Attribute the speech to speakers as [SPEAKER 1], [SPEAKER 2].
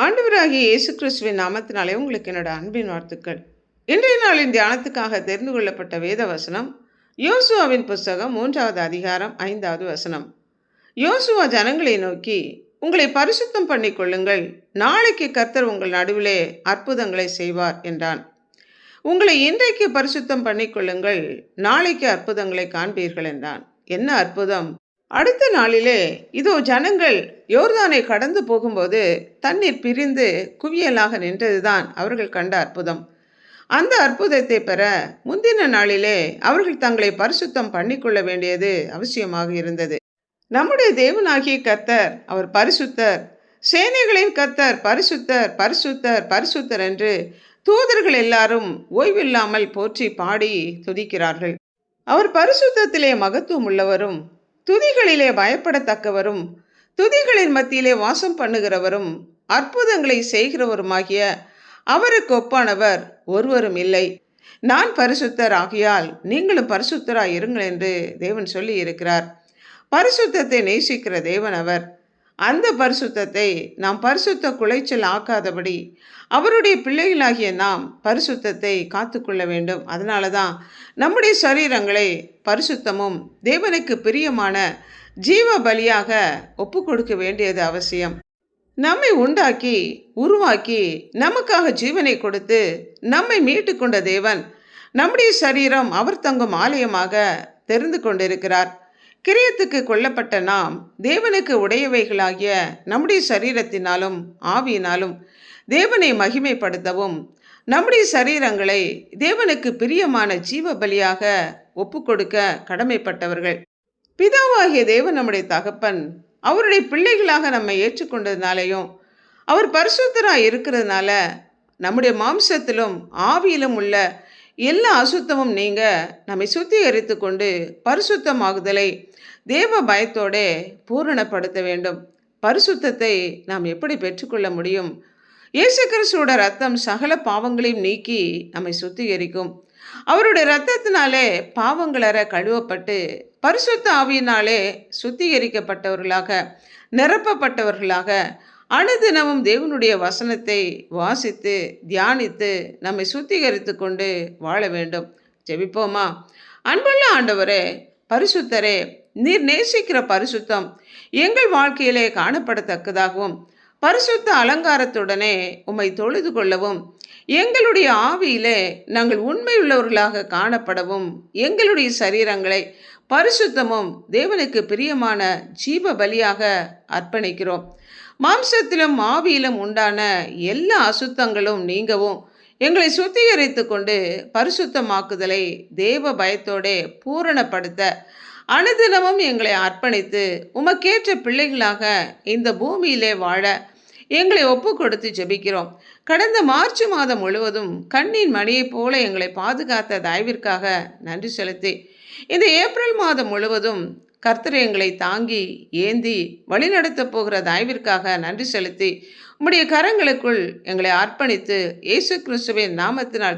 [SPEAKER 1] ஆண்டவராகிய இயேசு கிறிஸ்துவின் நாமத்தினாலே உங்களுக்கு என்னோட அன்பின் வாழ்த்துக்கள். இன்றைய நாளின் தியானத்துக்காக தெரிந்து கொள்ளப்பட்ட வேத வசனம் யோசுவாவின் புஸ்தகம் 3வது அதிகாரம் 5வது வசனம். யோசுவா ஜனங்களை நோக்கி, உங்களை பரிசுத்தம் பண்ணிக் கொள்ளுங்கள், நாளைக்கு கர்த்தர் உங்கள் நடுவிலே அற்புதங்களை செய்வார் என்றான். உங்களை இன்றைக்கு பரிசுத்தம் பண்ணிக் கொள்ளுங்கள், நாளைக்கு அற்புதங்களை காண்பீர்கள் என்றான். என்ன அற்புதம்? அடுத்த நாளிலே இதோ ஜனங்கள் யோர்தானை கடந்து போகும்போது தண்ணீர் பிரிந்து குவியலாக நின்றதுதான் அவர்கள் கண்ட அற்புதம். அந்த அற்புதத்தை பெற முந்தின நாளிலே அவர்கள் தங்களை பரிசுத்தம் பண்ணிக்கொள்ள வேண்டியது அவசியமாக இருந்தது. நம்முடைய தேவனாகிய கர்த்தர் அவர் பரிசுத்தர், சேனைகளின் கர்த்தர் பரிசுத்தர் பரிசுத்தர் பரிசுத்தர் என்று தூதர்கள் எல்லாரும் ஓய்வில்லாமல் போற்றி பாடி துதிக்கிறார்கள். அவர் பரிசுத்தத்திலே மகத்துவம் உள்ளவரும், துதிகளிலே பயப்படத்தக்கவரும், துதிகளின் மத்தியிலே வாசம் பண்ணுகிறவரும், அற்புதங்களை செய்கிறவருமாகிய அவருக்கு ஒப்பானவர் ஒருவரும் இல்லை. நான் பரிசுத்தர் ஆகியால் நீங்களும் பரிசுத்தராய் இருங்கள் என்று தேவன் சொல்லி இருக்கிறார். பரிசுத்தத்தை நேசிக்கிற தேவன் அவர். அந்த பரிசுத்தத்தை நாம் பரிசுத்த குலைச்சல் ஆக்காதபடி அவருடைய பிள்ளைகளாகிய நாம் பரிசுத்தத்தை காத்துக்கொள்ள வேண்டும். அதனால தான் நம்முடைய சரீரங்களை பரிசுத்தமும் தேவனுக்கு பிரியமான ஜீவ பலியாக ஒப்பு கொடுக்க வேண்டியது அவசியம். நம்மை உண்டாக்கி உருவாக்கி நமக்காக ஜீவனை கொடுத்து நம்மை மீட்டு கொண்ட தேவன் நம்முடைய சரீரம் அவர் தங்கும் ஆலயமாக தெரிந்து கொண்டிருக்கிறார். கிரியத்துக்கு கொல்லப்பட்ட நாம் தேவனுக்கு உடையவைகளாகிய நம்முடைய சரீரத்தினாலும் ஆவியினாலும் தேவனை மகிமைப்படுத்தவும், நம்முடைய சரீரங்களை தேவனுக்கு பிரியமான ஜீவ பலியாக ஒப்பு கொடுக்க கடமைப்பட்டவர்கள். பிதாவாகிய தேவன் நம்முடைய தகப்பன் அவருடைய பிள்ளைகளாக நம்மை ஏற்றுக்கொண்டதுனாலையும் அவர் பரிசுத்தராய் இருக்கிறதுனால நம்முடைய மாம்சத்திலும் ஆவியிலும் உள்ள எல்லா அசுத்தமும் நீங்க நம்மை சுத்திகரித்து கொண்டு பரிசுத்தமாகுதலை தேவ பயத்தோட பூரணப்படுத்த வேண்டும். பரிசுத்தத்தை நாம் எப்படி பெற்றுக்கொள்ள முடியும்? இயேசு கிறிஸ்துவோட ரத்தம் சகல பாவங்களையும் நீக்கி நம்மை சுத்திகரிக்கும். அவருடைய இரத்தத்தினாலே பாவங்களற கழுவப்பட்டு பரிசுத்த ஆவியினாலே சுத்திகரிக்கப்பட்டவர்களாக நிரப்பப்பட்டவர்களாக அனுதினமும் தேவனுடைய வசனத்தை வாசித்து தியானித்து நம்மை சுத்திகரித்து கொண்டு வாழ வேண்டும். ஜெபிப்போமா? அன்புள்ள ஆண்டவரே, பரிசுத்தரே, நீர் நேசிக்கிற பரிசுத்தம் எங்கள் வாழ்க்கையிலே காணப்படத்தக்கதாகவும் பரிசுத்த அலங்காரத்துடனே உம்மை தொழுது கொள்ளவும், எங்களுடைய ஆவியிலே நாங்கள் உண்மையுள்ளவர்களாக காணப்படவும், எங்களுடைய சரீரங்களை பரிசுத்தமும் தேவனுக்கு பிரியமான ஜீவ பலியாக அர்ப்பணிக்கிறோம். மாம்சத்திலும் ஆவியிலும் உண்டான எல்லா அசுத்தங்களும் நீங்கவும் எங்களை சுத்திகரித்து கொண்டு பரிசுத்தமாக்குதலை தேவ பயத்தோட பூரணப்படுத்த அனுதினமும் எங்களை அர்ப்பணித்து உமக்கேற்ற பிள்ளைகளாக இந்த பூமியிலே வாழ எங்களை ஒப்பு கொடுத்து ஜெபிக்கிறோம். கடந்த மார்ச் மாதம் முழுவதும் கண்ணின் மணியைப் போல எங்களை பாதுகாத்த தயவிற்காக நன்றி செலுத்தி, இந்த ஏப்ரல் மாதம் முழுவதும் கர்த்தர் எங்களை தாங்கி ஏந்தி வழிநடத்த போகிற தயவிற்காக நன்றி செலுத்தி உம்முடைய கரங்களுக்குள் எங்களை அர்ப்பணித்து இயேசு கிறிஸ்துவின் நாமத்தினால்